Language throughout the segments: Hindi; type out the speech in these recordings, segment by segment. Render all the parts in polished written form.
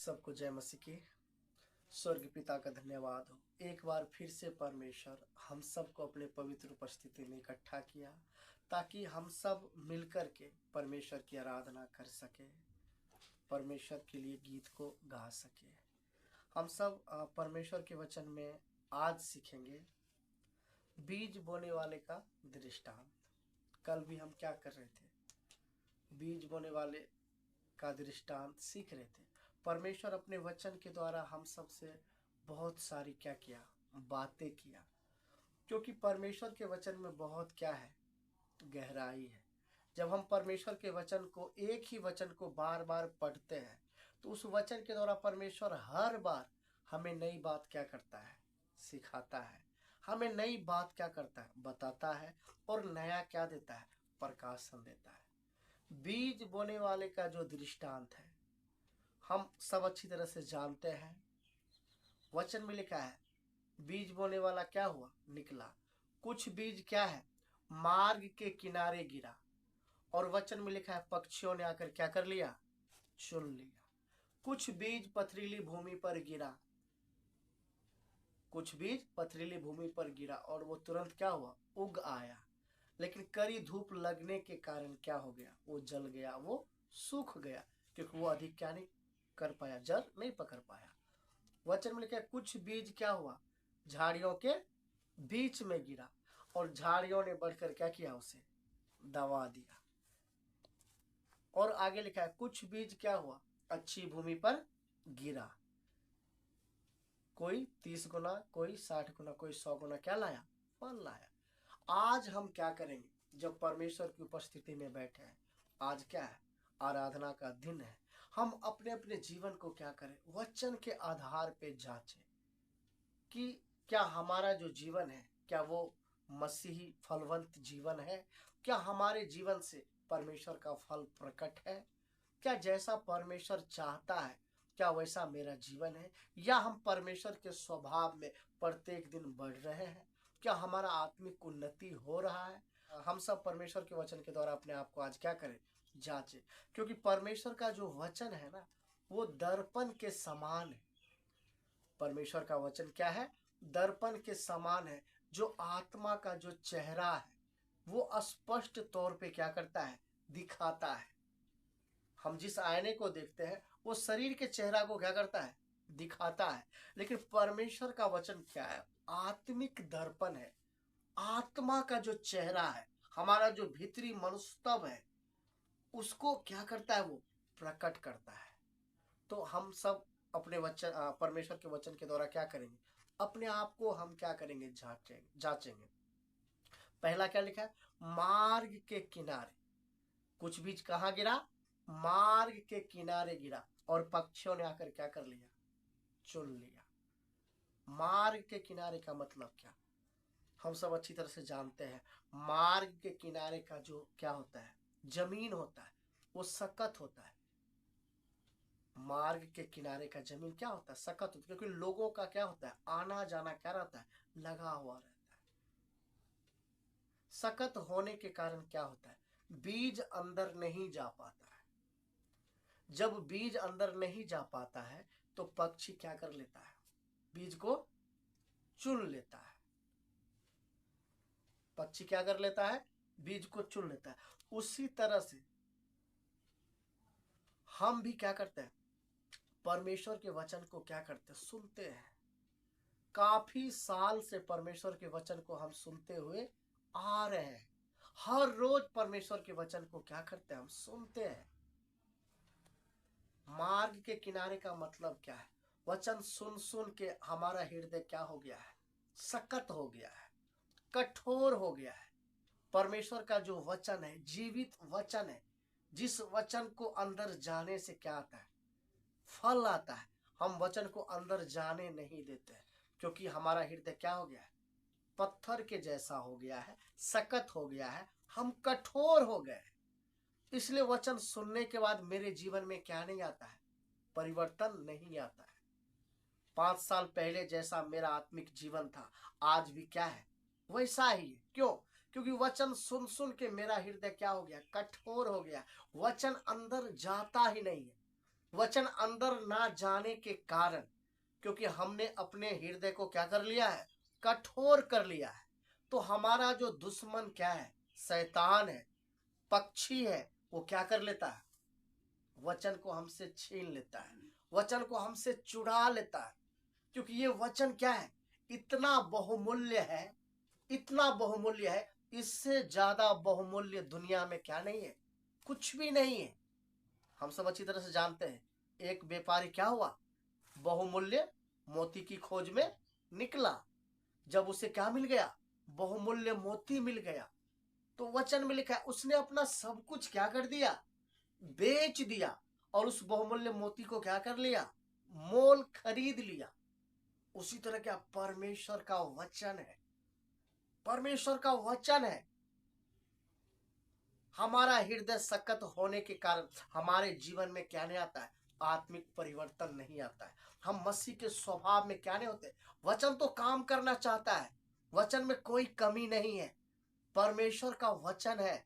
सबको जय मसीह की। स्वर्ग पिता का धन्यवाद हो, एक बार फिर से परमेश्वर हम सबको अपने पवित्र उपस्थिति में इकट्ठा किया ताकि हम सब मिलकर के परमेश्वर की आराधना कर सके, परमेश्वर के लिए गीत को गा सके। हम सब परमेश्वर के वचन में आज सीखेंगे बीज बोने वाले का दृष्टांत। कल भी हम क्या कर रहे थे? बीज बोने वाले का दृष्टांत सीख रहे थे। परमेश्वर अपने वचन के द्वारा हम सब से बहुत सारी क्या किया, बातें किया, क्योंकि परमेश्वर के वचन में बहुत क्या है, गहराई है। जब हम परमेश्वर के वचन को, एक ही वचन को बार बार पढ़ते हैं तो उस वचन के द्वारा परमेश्वर हर बार हमें नई बात क्या करता है, सिखाता है। हमें नई बात क्या करता है, बताता है, और नया क्या देता है, प्रकाशन देता है। बीज बोने वाले का जो दृष्टांत है हम सब अच्छी तरह से जानते हैं। वचन में लिखा है बीज बोने वाला क्या हुआ, निकला। कुछ बीज क्या है, मार्ग के किनारे गिरा, और वचन में लिखा है पक्षियों ने आकर क्या कर लिया, चुन लिया। कुछ बीज पथरीली भूमि पर गिरा, कुछ बीज पथरीली भूमि पर गिरा और वो तुरंत क्या हुआ, उग आया। लेकिन कड़ी धूप लगने के कारण क्या हो गया, वो जल गया, वो सूख गया, क्योंकि वो अधिक क्या नहीं कर पाया, जड़ नहीं पकड़ पाया। वचन में लिखा है कुछ बीज क्या हुआ, झाड़ियों के बीच में गिरा, और झाड़ियों ने बढ़कर क्या किया, उसे दबा दिया। और आगे लिखा है कुछ बीज क्या हुआ, अच्छी भूमि पर गिरा। कोई 30 गुना, कोई 60 गुना, कोई 100 गुना क्या लाया, फल लाया। आज हम क्या करेंगे, जब परमेश्वर की उपस्थिति में बैठे हैं, आज क्या है, आराधना का दिन है। हम अपने अपने जीवन को क्या करें, वचन के आधार पे जांचें कि क्या हमारा जो जीवन है, क्या वो मसीही फलवंत जीवन है, क्या हमारे जीवन से परमेश्वर का फल प्रकट है, क्या जैसा परमेश्वर चाहता है क्या वैसा मेरा जीवन है, या हम परमेश्वर के स्वभाव में प्रत्येक दिन बढ़ रहे हैं, क्या हमारा आत्मिक उन्नति हो रहा है। हम सब परमेश्वर के वचन के द्वारा अपने आप को आज क्या करें, जांचें, क्योंकि परमेश्वर का जो वचन है ना, वो दर्पण के समान है। परमेश्वर का वचन क्या है, दर्पण के समान है, जो आत्मा का जो चेहरा है वो स्पष्ट तौर पे क्या करता है, दिखाता है। हम जिस आईने को देखते हैं वो शरीर के चेहरा को क्या करता है, दिखाता है। लेकिन परमेश्वर का वचन क्या है, आत्मिक दर्पण है। आत्मा का जो चेहरा है, हमारा जो भीतरी मनुष्यत्व है, उसको क्या करता है, वो प्रकट करता है। तो हम सब अपने वचन, परमेश्वर के वचन के द्वारा क्या करेंगे, अपने आप को हम क्या करेंगे, जांचेंगे। पहला क्या लिखा है, मार्ग के किनारे। कुछ बीज कहाँ गिरा, मार्ग के किनारे गिरा, और पक्षियों ने आकर क्या कर लिया, चुन लिया। मार्ग के किनारे का मतलब क्या, हम सब अच्छी तरह से जानते हैं। मार्ग के किनारे का जो क्या होता है, जमीन होता है, वो सख्त होता है। मार्ग के किनारे का जमीन क्या होता है, सख्त होता है, क्योंकि लोगों का क्या होता है, आना जाना क्या रहता है, लगा हुआ रहता है। सख्त होने के कारण क्या होता है, बीज अंदर नहीं जा पाता है। जब बीज अंदर नहीं जा पाता है तो पक्षी क्या कर लेता है, बीज को चुन लेता है। पक्षी क्या कर लेता है, बीज को चुन लेता है। उसी तरह से हम भी क्या करते हैं, परमेश्वर के वचन को क्या करते हैं, सुनते हैं। काफी साल से परमेश्वर के वचन को हम सुनते हुए आ रहे हैं। हर रोज परमेश्वर के वचन को क्या करते हैं, हम सुनते हैं। मार्ग के किनारे का मतलब क्या है, वचन सुन सुन के हमारा हृदय क्या हो गया है, सख्त हो गया है, कठोर हो गया है। परमेश्वर का जो वचन है, जीवित वचन है, जिस वचन को अंदर जाने से क्या आता है, फल आता है। हम वचन को अंदर जाने नहीं देते, क्योंकि हमारा हृदय क्या हो गया है, पत्थर के जैसा हो गया है, सख्त हो गया है, हम कठोर हो गए। इसलिए वचन सुनने के बाद मेरे जीवन में क्या नहीं आता है, परिवर्तन नहीं आता है। 5 साल पहले जैसा मेरा आत्मिक जीवन था, आज भी क्या है, वैसा ही है। क्यों? क्योंकि वचन सुन सुन के मेरा हृदय क्या हो गया, कठोर हो गया। वचन अंदर जाता ही नहीं है। वचन अंदर ना जाने के कारण, क्योंकि हमने अपने हृदय को क्या कर लिया है, कठोर कर लिया है। तो हमारा जो दुश्मन क्या है, शैतान है, पक्षी है, वो क्या कर लेता है, वचन को हमसे छीन लेता है, वचन को हमसे चुरा लेता है। क्योंकि ये वचन क्या है, इतना बहुमूल्य है, इतना बहुमूल्य है, इससे ज्यादा बहुमूल्य दुनिया में क्या नहीं है, कुछ भी नहीं है। हम सब अच्छी तरह से जानते हैं, एक व्यापारी क्या हुआ, बहुमूल्य मोती की खोज में निकला। जब उसे क्या मिल गया, बहुमूल्य मोती मिल गया। तो वचन में लिखा है, उसने अपना सब कुछ क्या कर दिया, बेच दिया, और उस बहुमूल्य मोती को क्या कर लिया, मोल खरीद लिया। उसी तरह क्या परमेश्वर का वचन है, परमेश्वर का वचन है। हमारा हृदय सख्त होने के कारण हमारे जीवन में क्या नहीं आता है, आत्मिक परिवर्तन नहीं आता है। हम मसीह के स्वभाव में क्या नहीं होते। वचन तो काम करना चाहता है, वचन में कोई कमी नहीं है, परमेश्वर का वचन है,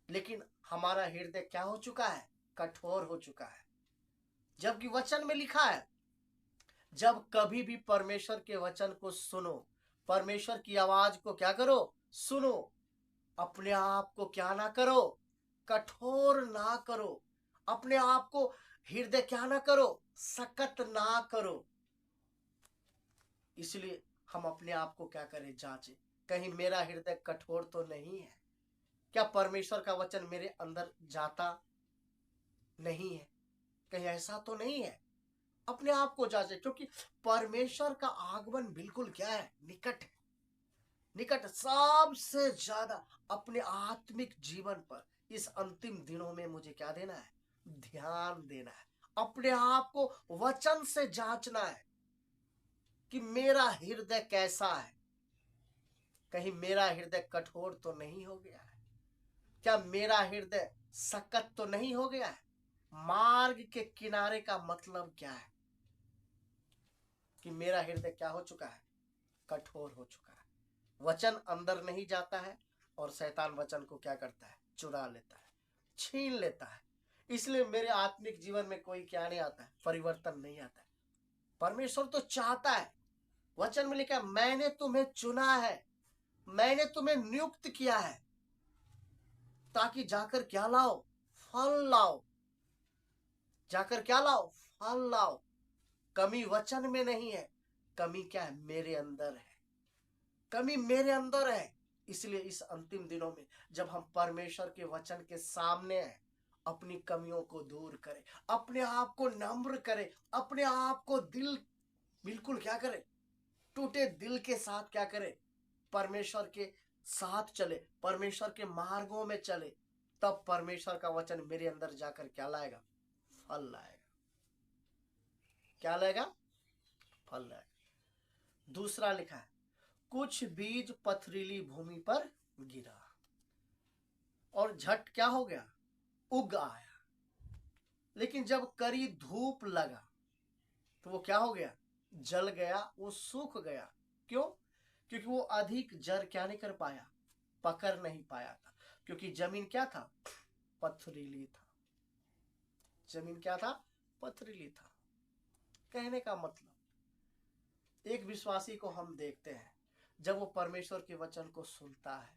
लेकिन हमारा हृदय क्या हो चुका है, कठोर हो चुका है। जबकि वचन में लिखा है, जब कभी भी परमेश्वर के वचन को सुनो, परमेश्वर की आवाज को क्या करो, सुनो, अपने आप को क्या ना करो, कठोर ना करो, अपने आप को हृदय क्या ना करो, सख्त ना करो। इसलिए हम अपने आप को क्या करें, जांचें, कहीं मेरा हृदय कठोर तो नहीं है, क्या परमेश्वर का वचन मेरे अंदर जाता नहीं है, कहीं ऐसा तो नहीं है। अपने आप को जांचें, क्योंकि परमेश्वर का आगमन बिल्कुल क्या है, निकट है, निकट। सबसे ज्यादा अपने आत्मिक जीवन पर इस अंतिम दिनों में मुझे क्या देना है, ध्यान देना है, अपने आप को वचन से जांचना है कि मेरा हृदय कैसा है, कहीं मेरा हृदय कठोर तो नहीं हो गया है, क्या मेरा हृदय सख्त तो नहीं हो गया है। मार्ग के किनारे का मतलब क्या है, कि मेरा हृदय क्या हो चुका है, कठोर हो चुका है। वचन अंदर नहीं जाता है, और शैतान वचन को क्या करता है, चुरा लेता है, छीन लेता है। इसलिए मेरे आत्मिक जीवन में कोई क्या नहीं आता है, परिवर्तन नहीं आता है। परमेश्वर तो चाहता है, वचन में लिखा है, मैंने तुम्हें चुना है, मैंने तुम्हें नियुक्त किया है, ताकि जाकर क्या लाओ, फल लाओ, जाकर क्या लाओ, फल लाओ। कमी वचन में नहीं है, कमी क्या है, मेरे अंदर है, कमी मेरे अंदर है। इसलिए इस अंतिम दिनों में जब हम परमेश्वर के वचन के सामने हैं, अपनी कमियों को दूर करें, अपने आप को नम्र करें, अपने आप को दिल बिल्कुल क्या करें, टूटे दिल के साथ क्या करें, परमेश्वर के साथ चले, परमेश्वर के मार्गों में चले, तब परमेश्वर का वचन मेरे अंदर जाकर क्या लाएगा, फल लाएगा। क्या लाएगा, फल लाएगा। दूसरा लिखा है, कुछ बीज पथरीली भूमि पर गिरा, और झट क्या हो गया, उग आया, लेकिन जब कड़ी धूप लगा तो वो क्या हो गया, जल गया, वो सूख गया। क्यों, क्योंकि वो अधिक जड़ क्या नहीं कर पाया, पकड़ नहीं पाया था, क्योंकि जमीन क्या था, पथरीली था, जमीन क्या था, पथरीली था। कहने का मतलब, एक विश्वासी को हम देखते हैं, जब वो परमेश्वर के वचन को सुनता है,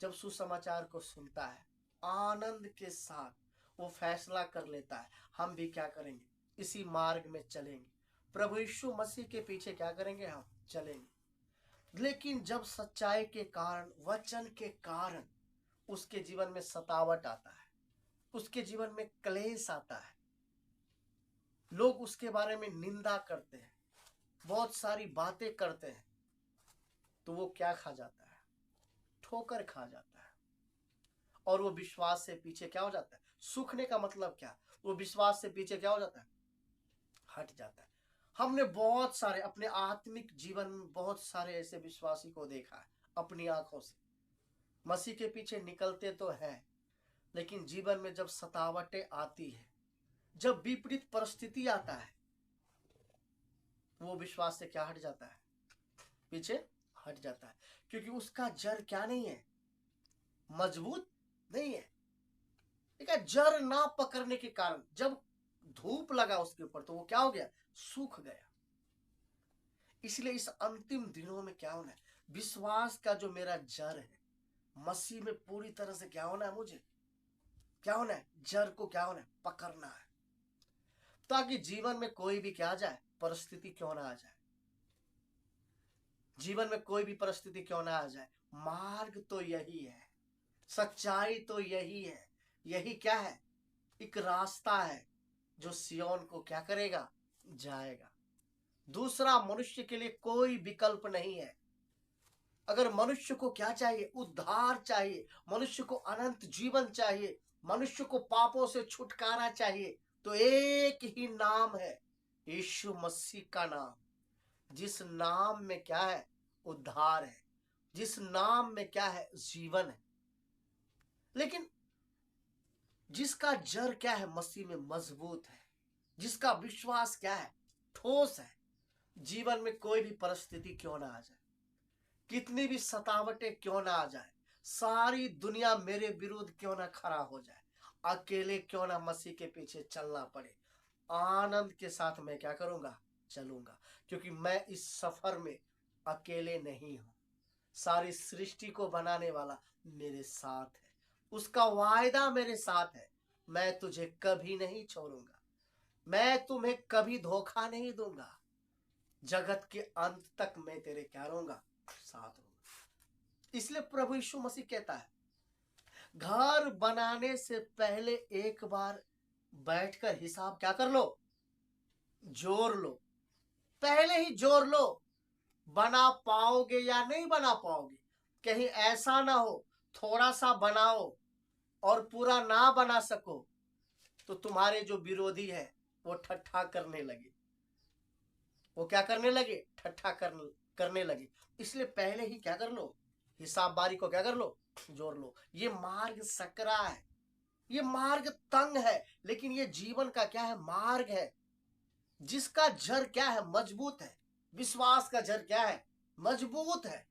जब सुसमाचार को सुनता है, आनंद के साथ वो फैसला कर लेता है, हम भी क्या करेंगे, इसी मार्ग में चलेंगे, प्रभु यीशु मसीह के पीछे क्या करेंगे, हम चलेंगे। लेकिन जब सच्चाई के कारण, वचन के कारण उसके जीवन में सतावट आता है, उसके जीवन में क्लेश आता है, लोग उसके बारे में निंदा करते हैं, बहुत सारी बातें करते हैं, तो वो क्या खा जाता है, ठोकर खा जाता है, और वो विश्वास से पीछे क्या हो जाता है, सूखने का मतलब क्या, वो विश्वास से पीछे क्या हो जाता है, हट जाता है। हमने बहुत सारे अपने आत्मिक जीवन में बहुत सारे ऐसे विश्वासी को देखा है अपनी आंखों से, मसीह के पीछे निकलते तो हैं, लेकिन जीवन में जब सतावटें आती है, जब विपरीत परिस्थिति आता है, वो विश्वास से क्या हट जाता है, पीछे हट जाता है, क्योंकि उसका जड़ क्या नहीं है, मजबूत नहीं है। ठीक है, जड़ ना पकड़ने के कारण जब धूप लगा उसके ऊपर तो वो क्या हो गया, सूख गया। इसलिए इस अंतिम दिनों में क्या होना है, विश्वास का जो मेरा जड़ है मसीह में पूरी तरह से क्या होना है, मुझे क्या होना है, जड़ को क्या होना है, पकड़ना है, ताकि जीवन में कोई भी क्या आ जाए, परिस्थिति क्यों ना आ जाए, जीवन में कोई भी परिस्थिति क्यों ना आ जाए, मार्ग तो यही है, सच्चाई तो यही है, यही क्या है, एक रास्ता है जो सियोन को क्या करेगा, जाएगा। दूसरा मनुष्य के लिए कोई विकल्प नहीं है। अगर मनुष्य को क्या चाहिए, उद्धार चाहिए, मनुष्य को अनंत जीवन चाहिए, मनुष्य को पापों से छुटकारा चाहिए, तो एक ही नाम है, यीशु मसीह का नाम। जिस नाम में क्या है, उद्धार है, जिस नाम में क्या है, जीवन है। लेकिन जिसका जड़ क्या है, मसीह में मजबूत है, जिसका विश्वास क्या है, ठोस है, जीवन में कोई भी परिस्थिति क्यों ना आ जाए, कितनी भी सतावटें क्यों ना आ जाए, सारी दुनिया मेरे विरुद्ध क्यों ना खड़ा हो जाए, अकेले क्यों ना मसीह के पीछे चलना पड़े, आनंद के साथ मैं क्या करूंगा, चलूंगा, क्योंकि मैं इस सफर में अकेले नहीं हूं। सारी सृष्टि को बनाने वाला मेरे साथ है, उसका वायदा मेरे साथ है, मैं तुझे कभी नहीं छोड़ूंगा, मैं तुम्हें कभी धोखा नहीं दूंगा, जगत के अंत तक मैं तेरे क्या रहूंगा, साथ रहूंगा। इसलिए प्रभु यीशु मसीह कहता है, घर बनाने से पहले एक बार बैठकर हिसाब क्या कर लो, जोड़ लो, पहले ही जोड़ लो, बना पाओगे या नहीं बना पाओगे। कहीं ऐसा ना हो थोड़ा सा बनाओ और पूरा ना बना सको तो तुम्हारे जो विरोधी है वो ठट्ठा करने लगे, वो क्या करने लगे, ठट्ठा करने लगे। इसलिए पहले ही क्या कर लो, हिसाब बारी को क्या कर लो, जोड़ लो। ये मार्ग सकरा है, ये मार्ग तंग है, लेकिन ये जीवन का क्या है, मार्ग है, जिसका जड़ क्या है, मजबूत है। विश्वास का जड़ क्या है, मजबूत है।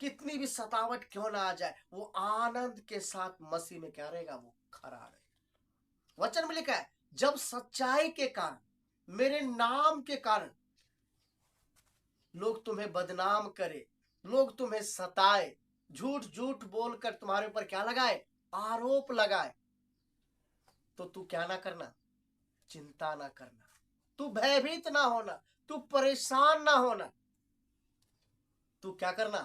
कितनी भी सतावट क्यों ना आ जाए, वो आनंद के साथ मसीह में क्या रहेगा, वो खड़ा रहेगा। वचन में लिखा है, जब सच्चाई के कारण, मेरे नाम के कारण लोग तुम्हें बदनाम करे, लोग तुम्हें सताए, झूठ झूठ बोलकर तुम्हारे ऊपर क्या लगाए, आरोप लगाए, तो तू क्या ना करना, चिंता ना करना, तू भयभीत ना होना, तू परेशान ना होना, तू क्या करना,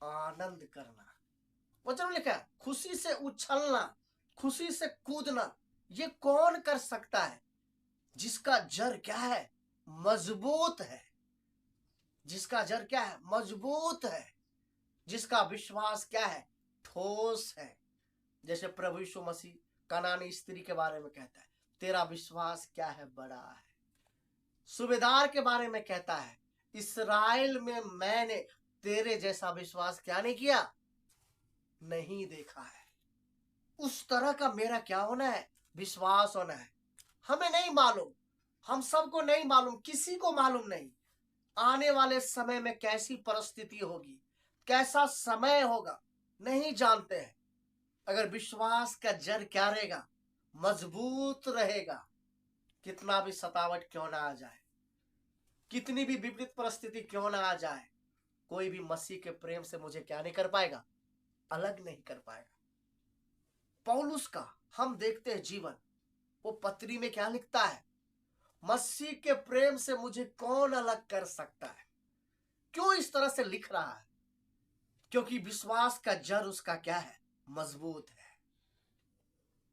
आनंद करना। वचन में लिखा है, खुशी से उछलना, खुशी से कूदना, ये कौन कर सकता है, जिसका जड़ क्या है, मजबूत है, जिसका जड़ क्या है, मजबूत है, जिसका विश्वास क्या है, ठोस है। जैसे प्रभु यीशु मसीह कनानी स्त्री के बारे में कहता है, तेरा विश्वास क्या है, बड़ा है। सूबेदार के बारे में कहता है, इस्राएल में मैंने तेरे जैसा विश्वास क्या नहीं किया, नहीं देखा है। उस तरह का मेरा क्या होना है, विश्वास होना है। हमें नहीं मालूम, हम सबको नहीं मालूम, किसी को मालूम नहीं आने वाले समय में कैसी परिस्थिति होगी, कैसा समय होगा, नहीं जानते हैं। अगर विश्वास का जड़ क्या रहेगा, मजबूत रहेगा, कितना भी सतावट क्यों ना आ जाए, कितनी भी विपरीत परिस्थिति क्यों ना आ जाए, कोई भी मसीह के प्रेम से मुझे क्या नहीं कर पाएगा, अलग नहीं कर पाएगा। पौलुस का हम देखते हैं जीवन, वो पत्री में क्या लिखता है, मसीह के प्रेम से मुझे कौन अलग कर सकता है। क्यों इस तरह से लिख रहा है, क्योंकि विश्वास का जड़ उसका क्या है, मजबूत है।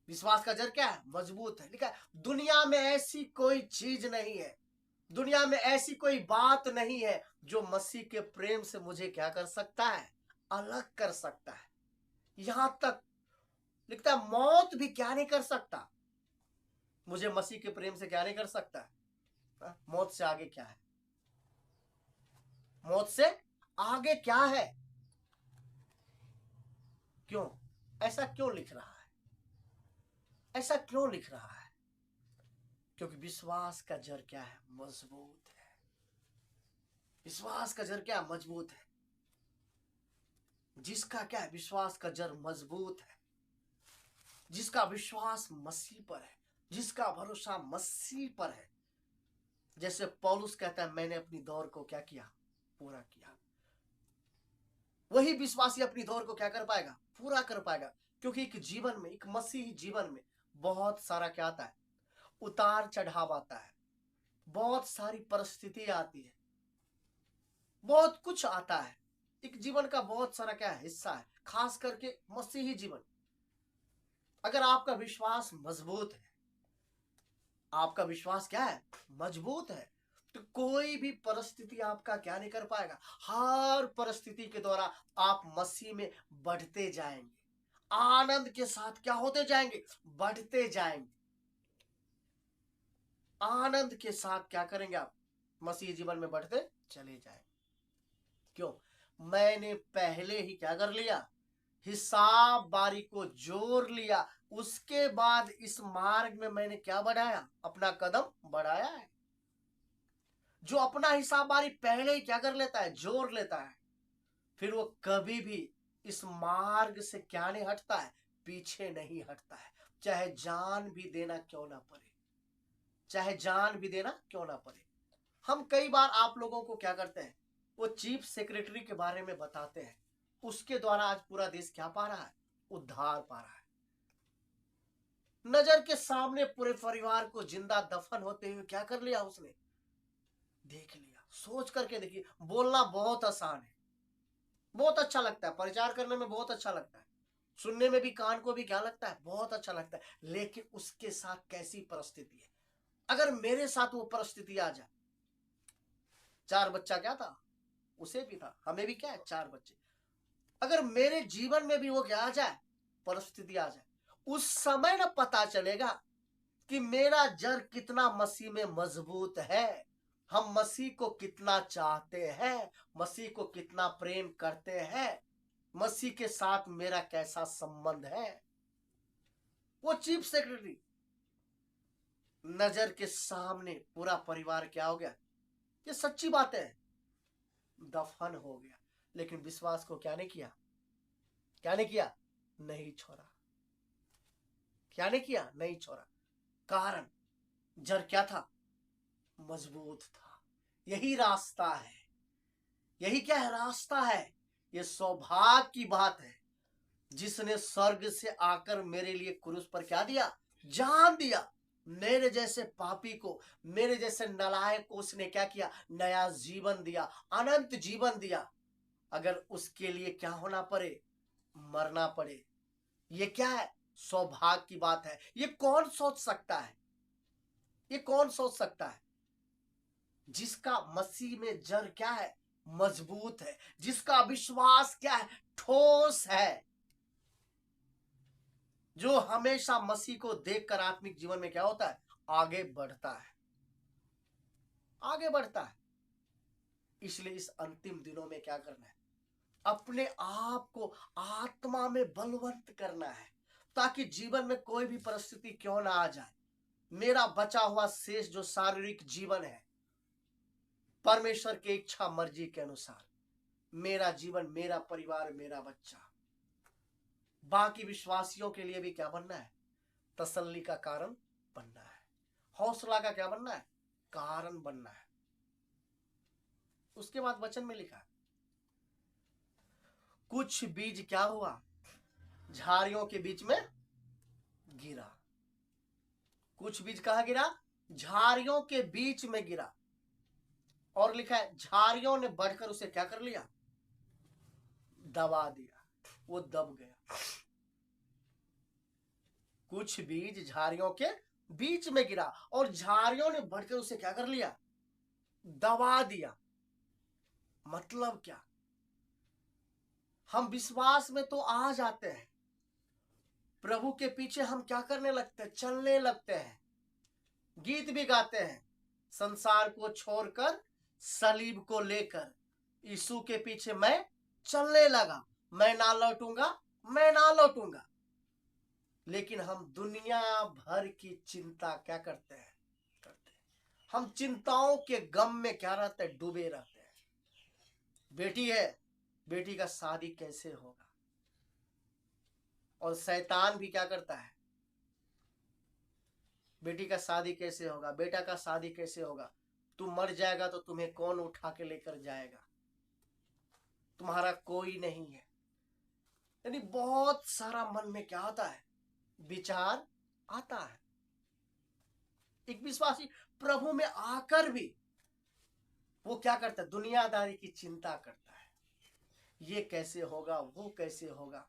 विश्वास का जड़ क्या है, मजबूत है। लिखा है, दुनिया में ऐसी कोई चीज नहीं है, दुनिया में ऐसी कोई बात नहीं है जो मसीह के प्रेम से मुझे क्या कर सकता है, अलग कर सकता है। यहां तक लिखता है, मौत भी क्या नहीं कर सकता, मुझे मसीह के प्रेम से क्या नहीं कर सकता है? मौत से आगे क्या है, मौत से आगे क्या है। क्यों ऐसा क्यों लिख रहा है, ऐसा क्यों लिख रहा है, क्योंकि विश्वास का जड़ क्या है, मजबूत है। विश्वास का जड़ क्या मजबूत है, जिसका क्या है, विश्वास का जड़ मजबूत है, जिसका विश्वास मसीह पर है, जिसका भरोसा मसीह पर है। जैसे पौलुस कहता है, मैंने अपनी दौड़ को क्या किया, पूरा किया। वही विश्वासी अपनी दौड़ को क्या कर पाएगा, पूरा कर पाएगा। क्योंकि एक जीवन में, एक मसीही जीवन में बहुत सारा क्या आता है, उतार चढ़ाव आता है, बहुत सारी परिस्थिति आती है, बहुत कुछ आता है। एक जीवन का बहुत सारा क्या है, हिस्सा है, खास करके मसीही जीवन। अगर आपका विश्वास मजबूत है, आपका विश्वास क्या है, मजबूत है, तो कोई भी परिस्थिति आपका क्या नहीं कर पाएगा। हर परिस्थिति के द्वारा आप मसीह में बढ़ते जाएंगे, आनंद के साथ क्या होते जाएंगे, बढ़ते जाएंगे। आनंद के साथ क्या करेंगे आप, मसीह जीवन में बढ़ते चले जाएंगे। क्यों, मैंने पहले ही क्या कर लिया, हिसाब बारी को जोड़ लिया। उसके बाद इस मार्ग में मैंने क्या बढ़ाया, अपना कदम बढ़ाया है। जो अपना हिसाब बारी पहले ही क्या कर लेता है, जोड़ लेता है, फिर वो कभी भी इस मार्ग से क्या नहीं हटता है, पीछे नहीं हटता है। चाहे जान भी देना क्यों ना पड़े, चाहे जान भी देना क्यों ना पड़े। हम कई बार आप लोगों को क्या करते हैं, वो चीफ सेक्रेटरी के बारे में बताते हैं, उसके द्वारा आज पूरा देश क्या पा रहा है, उद्धार पा रहा है। नजर के सामने पूरे परिवार को जिंदा दफन होते हुए क्या कर लिया उसने, देख लिया। सोच करके देखिए, बोलना बहुत आसान है, बहुत अच्छा लगता है, प्रचार करने में बहुत अच्छा लगता है, सुनने में भी कान को भी क्या लगता है, बहुत अच्छा लगता है। लेकिन उसके साथ कैसी परिस्थिति है। अगर मेरे साथ वो परिस्थिति आ जाए, 4 बच्चा क्या था, उसे भी था, हमें भी क्या है, 4 बच्चे। अगर मेरे जीवन में भी वो क्या आ जाए, परिस्थिति आ जाए, उस समय ना पता चलेगा कि मेरा जड़ कितना मसीह में मजबूत है, हम मसीह को कितना चाहते हैं, मसीह को कितना प्रेम करते हैं, मसीह के साथ मेरा कैसा संबंध है। वो चीफ सेक्रेटरी, नजर के सामने पूरा परिवार क्या हो गया, ये सच्ची बात है, दफन हो गया। लेकिन विश्वास को क्या नहीं किया, क्या नहीं किया, नहीं छोड़ा। क्या नहीं किया, नहीं छोड़ा। कारण जड़ क्या था, मजबूत था। यही रास्ता है, यही क्या है, रास्ता है। ये सौभाग्य की बात है, जिसने स्वर्ग से आकर मेरे लिए क्रूस पर क्या दिया, जान दिया। मेरे जैसे पापी को, मेरे जैसे नालायक को उसने क्या किया, नया जीवन दिया, अनंत जीवन दिया। अगर उसके लिए क्या होना पड़े, मरना पड़े, ये क्या है, सौभाग्य की बात है। ये कौन सोच सकता है, ये कौन सोच सकता है, जिसका मसीह में जड़ क्या है, मजबूत है, जिसका विश्वास क्या है, ठोस है, जो हमेशा मसीह को देखकर आत्मिक जीवन में क्या होता है, आगे बढ़ता है, आगे बढ़ता है। इसलिए इस अंतिम दिनों में क्या करना है, अपने आप को आत्मा में बलवंत करना है, ताकि जीवन में कोई भी परिस्थिति क्यों ना आ जाए, मेरा बचा हुआ शेष जो शारीरिक जीवन है, परमेश्वर की इच्छा मर्जी के अनुसार मेरा जीवन, मेरा परिवार, मेरा बच्चा, बाकी विश्वासियों के लिए भी क्या बनना है, तसल्ली का कारण बनना है, हौसला का क्या बनना है, कारण बनना है। उसके बाद वचन में लिखा, कुछ बीज क्या हुआ, झाड़ियों के बीच में गिरा। कुछ बीज कहाँ गिरा, झाड़ियों के बीच में गिरा। और लिखा है, झाड़ियों ने बढ़कर उसे क्या कर लिया, दबा दिया, वो दब गया। कुछ बीज झाड़ियों के बीच में गिरा और झाड़ियों ने बढ़कर उसे क्या कर लिया, दबा दिया। मतलब क्या, हम विश्वास में तो आ जाते हैं, प्रभु के पीछे हम क्या करने लगते हैं, चलने लगते हैं, गीत भी गाते हैं, संसार को छोड़कर सलीब को लेकर यीशु के पीछे मैं चलने लगा, मैं ना लौटूंगा, मैं ना लौटूंगा। लेकिन हम दुनिया भर की चिंता क्या करते हैं, हम चिंताओं के गम में क्या रहते हैं, डूबे रहते हैं। बेटी है, बेटी का शादी कैसे होगा, और शैतान भी क्या करता है, बेटी का शादी कैसे होगा, बेटा का शादी कैसे होगा, तुम मर जाएगा तो तुम्हें कौन उठा के लेकर जाएगा, तुम्हारा कोई नहीं है। यानी बहुत सारा मन में क्या आता है, विचार आता है। एक विश्वासी प्रभु में आकर भी वो क्या करता है, दुनियादारी की चिंता करता है, ये कैसे होगा, वो कैसे होगा,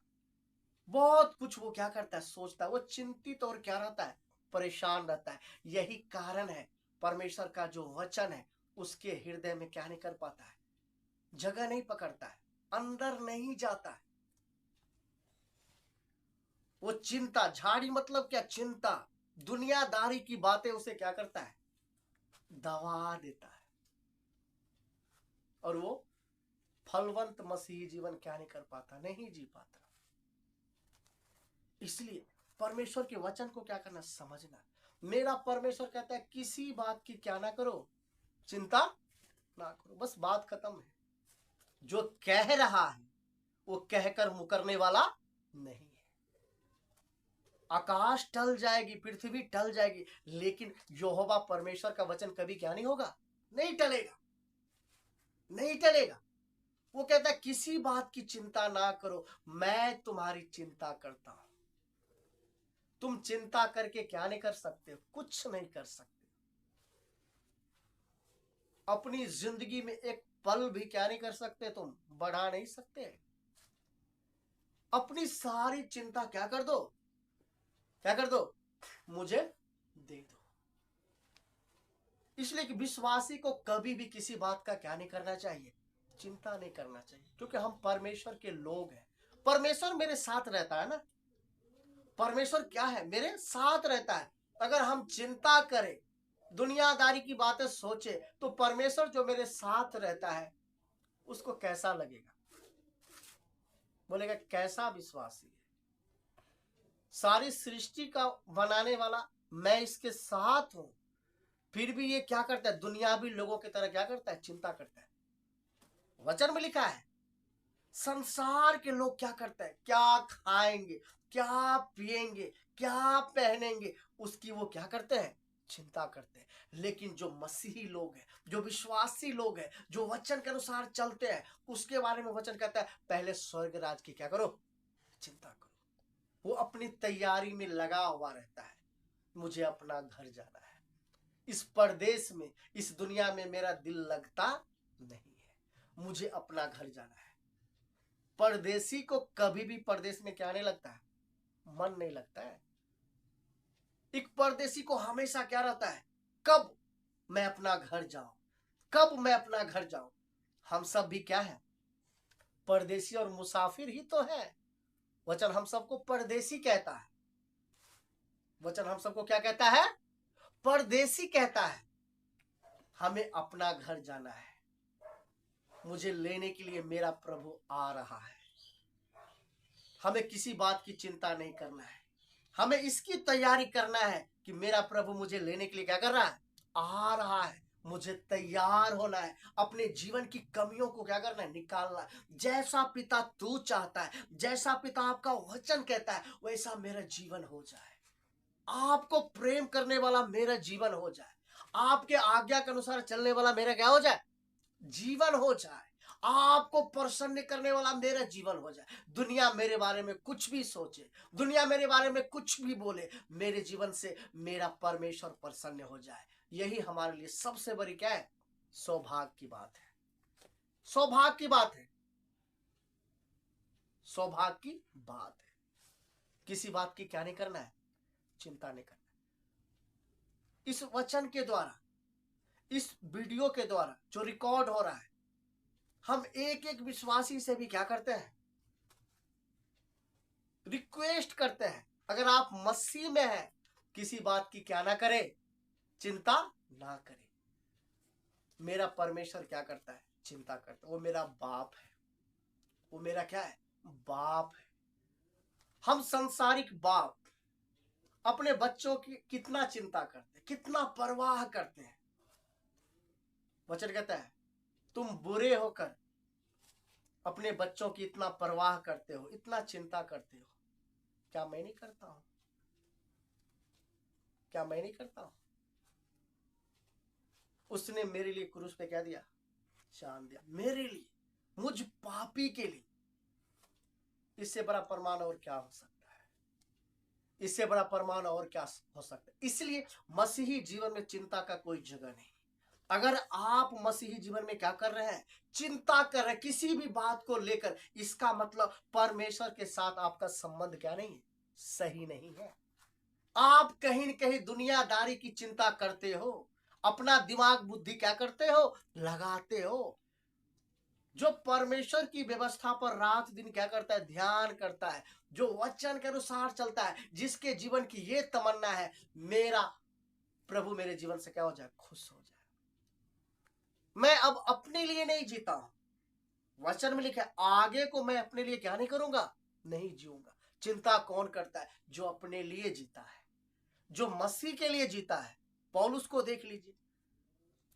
बहुत कुछ वो क्या करता है, सोचता है, वो चिंतित और क्या रहता है, परेशान रहता है। यही कारण है परमेश्वर का जो वचन है उसके हृदय में क्या नहीं कर पाता है, जगह नहीं पकड़ता है, अंदर नहीं जाता है। वो चिंता, झाड़ी मतलब क्या, चिंता, दुनियादारी की बातें उसे क्या करता है, दबा देता है, और वो फलवंत मसीही जीवन क्या नहीं कर पाता, नहीं जी पाता। इसलिए परमेश्वर के वचन को क्या करना, समझना। मेरा परमेश्वर कहता है किसी बात की क्या ना करो, चिंता ना करो, बस बात खत्म है। जो कह रहा है वो कहकर मुकरने वाला नहीं है। आकाश टल जाएगी, पृथ्वी टल जाएगी, लेकिन यहोवा परमेश्वर का वचन कभी क्या नहीं होगा, नहीं टलेगा, नहीं टलेगा। वो कहता है किसी बात की चिंता ना करो, मैं तुम्हारी चिंता करता हूं। तुम चिंता करके क्या नहीं कर सकते, कुछ नहीं कर सकते। अपनी जिंदगी में एक पल भी क्या नहीं कर सकते, तुम बढ़ा नहीं सकते। अपनी सारी चिंता क्या कर दो, क्या कर दो, मुझे दे दो। इसलिए कि विश्वासी को कभी भी किसी बात का क्या नहीं करना चाहिए, चिंता नहीं करना चाहिए, क्योंकि हम परमेश्वर के लोग हैं। परमेश्वर मेरे साथ रहता है ना, परमेश्वर क्या है, मेरे साथ रहता है। अगर हम चिंता करें, दुनियादारी की बातें सोचे, तो परमेश्वर जो मेरे साथ रहता है उसको कैसा लगेगा, बोलेगा कैसा विश्वासी है, सारी सृष्टि का बनाने वाला मैं इसके साथ हूं, फिर भी ये क्या करता है, दुनियावी लोगों की तरह क्या करता है, चिंता करता है। वचन में लिखा है संसार के लोग क्या करते हैं, क्या खाएंगे, क्या पिएंगे, क्या पहनेंगे, उसकी वो क्या करते हैं, चिंता करते हैं। लेकिन जो मसीही लोग हैं, जो विश्वासी लोग हैं, जो वचन के अनुसार चलते हैं, उसके बारे में वचन कहता है पहले स्वर्ग राज की क्या करो, चिंता करो। वो अपनी तैयारी में लगा हुआ रहता है, मुझे अपना घर जाना है, इस परदेश में, इस दुनिया में मेरा दिल लगता नहीं है, मुझे अपना घर जाना है। परदेसी को कभी भी परदेश में क्या नहीं लगता है, मन नहीं लगता है। एक परदेसी को हमेशा क्या रहता है, कब मैं अपना घर जाऊं, कब मैं अपना घर जाऊं। हम सब भी क्या है, परदेसी और मुसाफिर ही तो है। वचन हम सबको परदेसी कहता है, वचन हम सबको क्या कहता है, परदेसी कहता है। हमें अपना घर जाना है, मुझे लेने के लिए मेरा प्रभु आ रहा है। हमें किसी बात की चिंता नहीं करना है, हमें इसकी तैयारी करना है कि मेरा प्रभु मुझे लेने के लिए क्या कर रहा है, आ रहा है। मुझे तैयार होना है, अपने जीवन की कमियों को क्या करना है, निकालना है। जैसा पिता तू चाहता है, जैसा पिता आपका वचन कहता है, वैसा मेरा जीवन हो जाए। आपको प्रेम करने वाला मेरा जीवन हो जाए, आपके आज्ञा के अनुसार चलने वाला मेरा क्या हो जाए, जीवन हो जाए। आपको प्रसन्न करने वाला मेरा जीवन हो जाए। दुनिया मेरे बारे में कुछ भी सोचे, दुनिया मेरे बारे में कुछ भी बोले, मेरे जीवन से मेरा परमेश्वर प्रसन्न हो जाए। यही हमारे लिए सबसे बड़ी क्या है, सौभाग्य की बात है, सौभाग्य की बात है, सौभाग्य की बात है। किसी बात की क्या नहीं करना है, चिंता नहीं करना। इस वचन के द्वारा, इस वीडियो के द्वारा जो रिकॉर्ड हो रहा है, हम एक एक विश्वासी से भी क्या करते हैं, रिक्वेस्ट करते हैं, अगर आप मसीह में हैं, किसी बात की क्या ना करें, चिंता ना करें। मेरा परमेश्वर क्या करता है, चिंता करता है। वो मेरा बाप है, वो मेरा क्या है, बाप है। हम संसारिक बाप अपने बच्चों की कितना चिंता करते हैं, कितना परवाह करते हैं। वचन कहता है तुम बुरे होकर अपने बच्चों की इतना परवाह करते हो, इतना चिंता करते हो, क्या मैं नहीं करता हूं, क्या मैं नहीं करता हूं? उसने मेरे लिए क्रूस पे क्या दिया? जान दिया, मेरे लिए, मुझ पापी के लिए। इससे बड़ा प्रमाण और क्या हो सकता है? इससे बड़ा प्रमाण और क्या हो सकता है? इसलिए मसीही जीवन में चिंता का कोई जगह नहीं। अगर आप मसीही जीवन में क्या कर रहे हैं? चिंता कर रहे हैं किसी भी बात को लेकर, इसका मतलब परमेश्वर के साथ आपका संबंध क्या नहीं है? सही नहीं है। आप कहीं न कहीं दुनियादारी की चिंता करते हो, अपना दिमाग बुद्धि क्या करते हो? लगाते हो। जो परमेश्वर की व्यवस्था पर रात दिन क्या करता है? ध्यान करता है, जो वचन के अनुसार चलता है, जिसके जीवन की ये तमन्ना है, मेरा प्रभु मेरे जीवन से क्या हो जाए? खुश हो जाए। मैं अब अपने लिए नहीं जीता हूं। वचन में लिखा है, आगे को मैं अपने लिए क्या नहीं करूंगा? नहीं जीऊंगा। चिंता कौन करता है? जो अपने लिए जीता है, जो मसीह के लिए जीता है। पौलुस को देख लीजिए,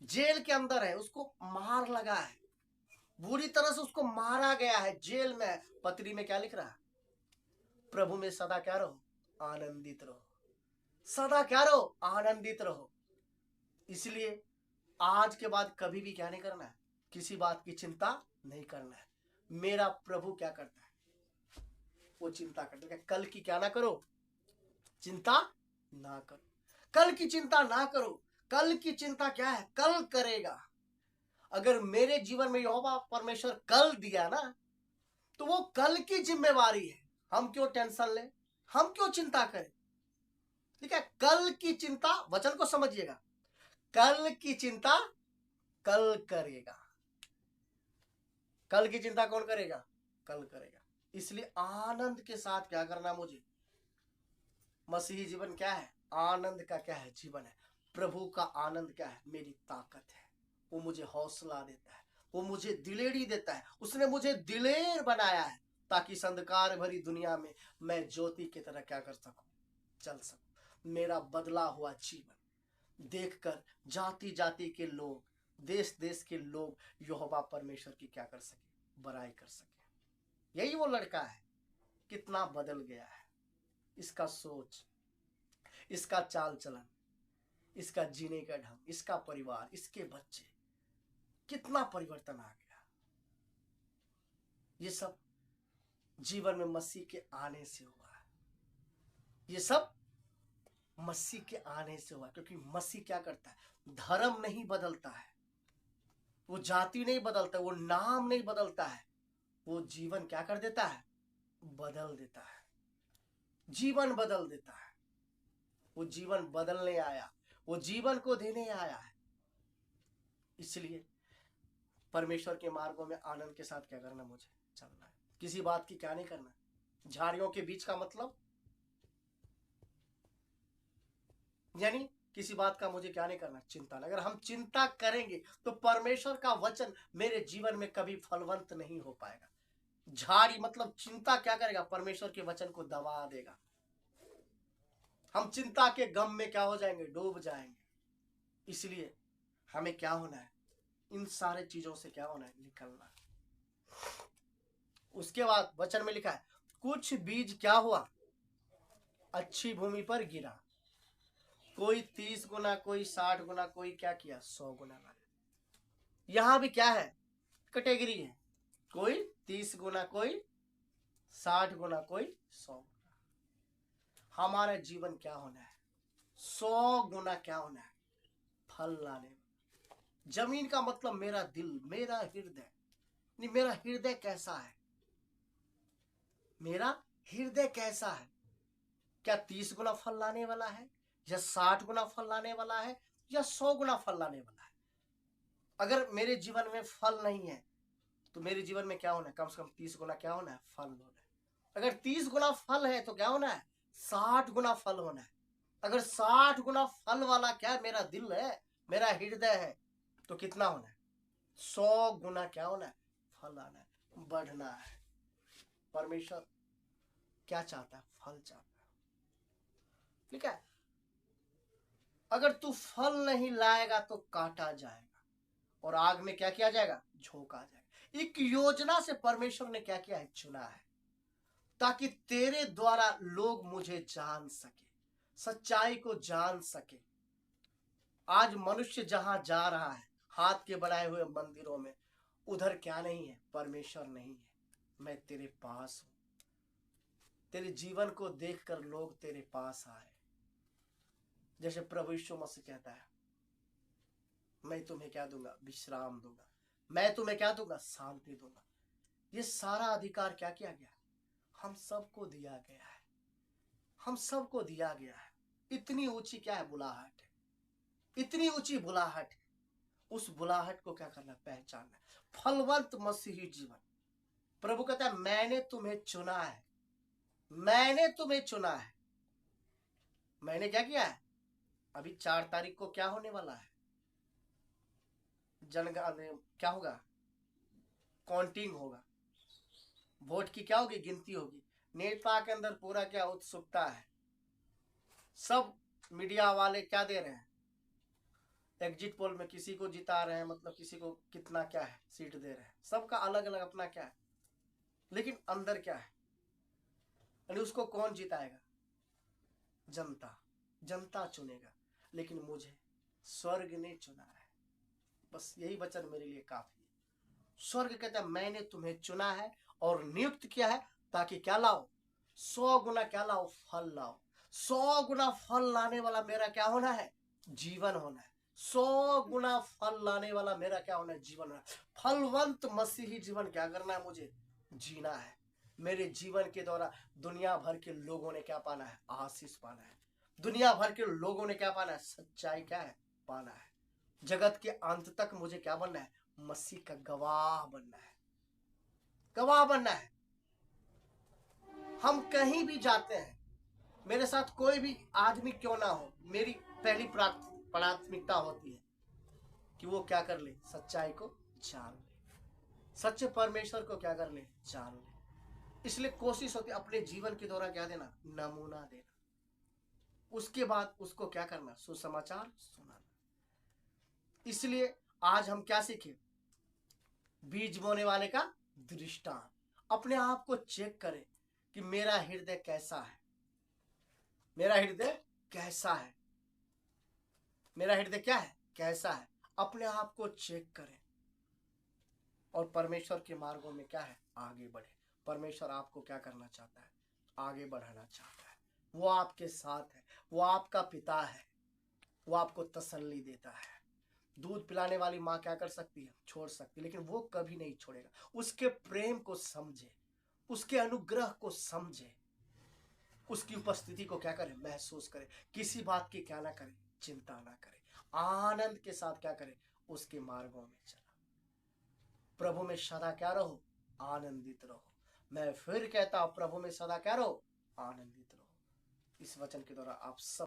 जेल के अंदर है, उसको मार लगा है, बुरी तरह से उसको मारा गया है, जेल में है। पत्री में क्या लिख रहा है? प्रभु में सदा क्या रहो? आनंदित रहो। सदा क्या रहो? आनंदित रहो। इसलिए आज के बाद कभी भी क्या नहीं करना है? किसी बात की चिंता नहीं करना है। मेरा प्रभु क्या करता है? वो चिंता करता है। कल की क्या ना करो? चिंता ना करो। कल की चिंता ना करो। कल की चिंता क्या है? कल करेगा। अगर मेरे जीवन में यहोवा परमेश्वर कल दिया ना, तो वो कल की जिम्मेवारी है। हम क्यों टेंशन लें? हम क्यों चिंता करें? ठीक है, कल की चिंता, वचन को समझिएगा, कल की चिंता कल करेगा। कल की चिंता कौन करेगा? कल करेगा। इसलिए आनंद के साथ क्या करना मुझे? मसीही जीवन क्या है? आनंद का क्या है? जीवन है। प्रभु का आनंद क्या है? मेरी ताकत है। वो मुझे हौसला देता है, वो मुझे दिलेरी देता है। उसने मुझे दिलेर बनाया है, ताकि इस अंधकार भरी दुनिया में मैं ज्योति की तरह क्या कर सकूं? चल सकूं। मेरा बदला हुआ जीवन देखकर जाति जाति के लोग, देश देश के लोग यहोवा परमेश्वर की क्या कर सके? बड़ाई कर सके। यही वो लड़का है, कितना बदल गया है। इसका सोच, इसका चाल चलन, इसका जीने का ढंग, इसका परिवार, इसके बच्चे, कितना परिवर्तन आ गया। ये सब जीवन में मसीह के आने से हुआ है। ये सब मसीह के आने से हुआ, क्योंकि मसीह क्या करता है? धर्म नहीं बदलता है, वो जाति नहीं बदलता, वो नाम नहीं बदलता है, वो जीवन क्या कर देता है? बदल देता है। जीवन बदल देता है। वो जीवन बदलने आया, वो जीवन को देने आया है। इसलिए परमेश्वर के मार्गों में आनंद के साथ क्या करना? मुझे चलना है। किसी बात की क्या नहीं करना? झाड़ियों के बीच का मतलब यानी किसी बात का मुझे क्या नहीं करना? चिंता। अगर हम चिंता करेंगे तो परमेश्वर का वचन मेरे जीवन में कभी फलवंत नहीं हो पाएगा। झाड़ी मतलब चिंता क्या करेगा? परमेश्वर के वचन को दबा देगा। हम चिंता के गम में क्या हो जाएंगे? डूब जाएंगे। इसलिए हमें क्या होना है? इन सारे चीजों से क्या होना है? निकलना। उसके बाद वचन में लिखा है, कुछ बीज क्या हुआ? अच्छी भूमि पर गिरा, कोई 30 गुना, कोई 60 गुना, कोई क्या किया? 100 गुना लाया। यहां भी क्या है? कैटेगरी है, कोई 30 गुना, कोई 60 गुना, कोई 100 गुना। हमारा जीवन क्या होना है? 100 गुना क्या होना है? फल लाने। जमीन का मतलब मेरा दिल, मेरा हृदय। नहीं, मेरा हृदय कैसा है? मेरा हृदय कैसा है? क्या 30 गुना फल लाने वाला है, या 60 गुना फल लाने वाला है, या 100 गुना फल लाने वाला है? अगर मेरे जीवन में फल नहीं है, तो मेरे जीवन में क्या होना है? कम से कम 30 गुना क्या होना है? फल होना है। अगर 30 गुना फल है तो क्या होना है? 60 गुना फल होना है। अगर 60 गुना फल वाला क्या मेरा दिल है, मेरा हृदय है, तो कितना होना है? 100 गुना क्या होना है? फल आना है, बढ़ना है। परमेश्वर क्या चाहता है? फल चाहता है। ठीक है, अगर तू फल नहीं लाएगा तो काटा जाएगा और आग में क्या किया जाएगा? झोंका जाएगा। एक योजना से परमेश्वर ने क्या किया है? चुना है, ताकि तेरे द्वारा लोग मुझे जान सके, सच्चाई को जान सके। आज मनुष्य जहां जा रहा है हाथ के बनाए हुए मंदिरों में, उधर क्या नहीं है? परमेश्वर नहीं है। मैं तेरे पास हूं। तेरे जीवन को देखकर लोग तेरे पास आए। जैसे प्रभु यीशु मसीह कहता है, मैं तुम्हें क्या दूंगा? विश्राम दूंगा। मैं तुम्हें क्या दूंगा? शांति दूंगा। ये सारा अधिकार क्या किया गया? हम सबको दिया गया है। हम सबको दिया गया है। इतनी ऊंची क्या है? बुलाहट है। इतनी ऊंची बुलाहट है। उस बुलाहट को क्या करना? पहचानना। फलवंत मसीही जीवन। प्रभु कहता है, मैंने तुम्हें चुना है। मैंने तुम्हें चुना है। मैंने क्या किया है? अभी 4 तारीख को क्या होने वाला है? क्या होगा? काउंटिंग होगा। वोट की क्या होगी? गिनती होगी। नेता के अंदर पूरा क्या उत्सुकता है। सब मीडिया वाले क्या दे रहे हैं? एग्जिट पोल में किसी को जिता रहे हैं, मतलब किसी को कितना क्या है सीट दे रहे हैं। सबका अलग अलग अपना क्या है, लेकिन अंदर क्या है? यानी उसको कौन जिताएगा? जनता। जनता चुनेगा। लेकिन मुझे स्वर्ग ने चुना है। बस यही वचन मेरे लिए काफी है। स्वर्ग कहता है, मैंने तुम्हें चुना है और नियुक्त किया है ताकि क्या लाओ? 100 गुना क्या लाओ? फल लाओ। 100 गुना फल लाने वाला मेरा क्या होना है? जीवन होना है। 100 गुना फल लाने वाला मेरा क्या होना है? जीवन होना है। फलवंत मसीही जीवन क्या करना है? मुझे जीना है। मेरे जीवन के द्वारा दुनिया भर के लोगों ने क्या पाना है? आशीष पाना है। दुनिया भर के लोगों ने क्या पाना है? सच्चाई क्या है? पाना है। जगत के अंत तक मुझे क्या बनना है? मसीह का गवाह बनना है। गवाह बनना है। हम कहीं भी जाते हैं, मेरे साथ कोई भी आदमी क्यों ना हो, मेरी पहली प्राथमिकता होती है कि वो क्या कर ले? सच्चाई को जान ले। सच्चे परमेश्वर को क्या कर ले? जान ले। इसलिए कोशिश होती है अपने जीवन के द्वारा क्या देना? नमूना देना। उसके बाद उसको क्या करना? सुसमाचार सुनाना। इसलिए आज हम क्या सीखे? बीज बोने वाले का दृष्टांत। अपने आप को चेक करें कि मेरा हृदय कैसा है। मेरा हृदय कैसा है? मेरा हृदय क्या है? कैसा है? अपने आप को चेक करें और परमेश्वर के मार्गों में क्या है? आगे बढ़े। परमेश्वर आपको क्या करना चाहता है? आगे बढ़ाना चाहता है। वो आपके साथ है। वो आपका पिता है। वो आपको तसल्ली देता है। दूध पिलाने वाली माँ क्या कर सकती है? छोड़ सकती है, लेकिन वो कभी नहीं छोड़ेगा। उसके प्रेम को समझे, उसके अनुग्रह को समझे, उसकी उपस्थिति को क्या करें? महसूस करें। किसी बात की क्या ना करें? चिंता ना करें। आनंद के साथ क्या करें? उसके मार्गों में चला। प्रभु में सदा क्या रहो? आनंदित रहो। मैं फिर कहता हूं, प्रभु में सदा क्या रहो? आनंदित रहो। इस वचन के द्वारा आप सब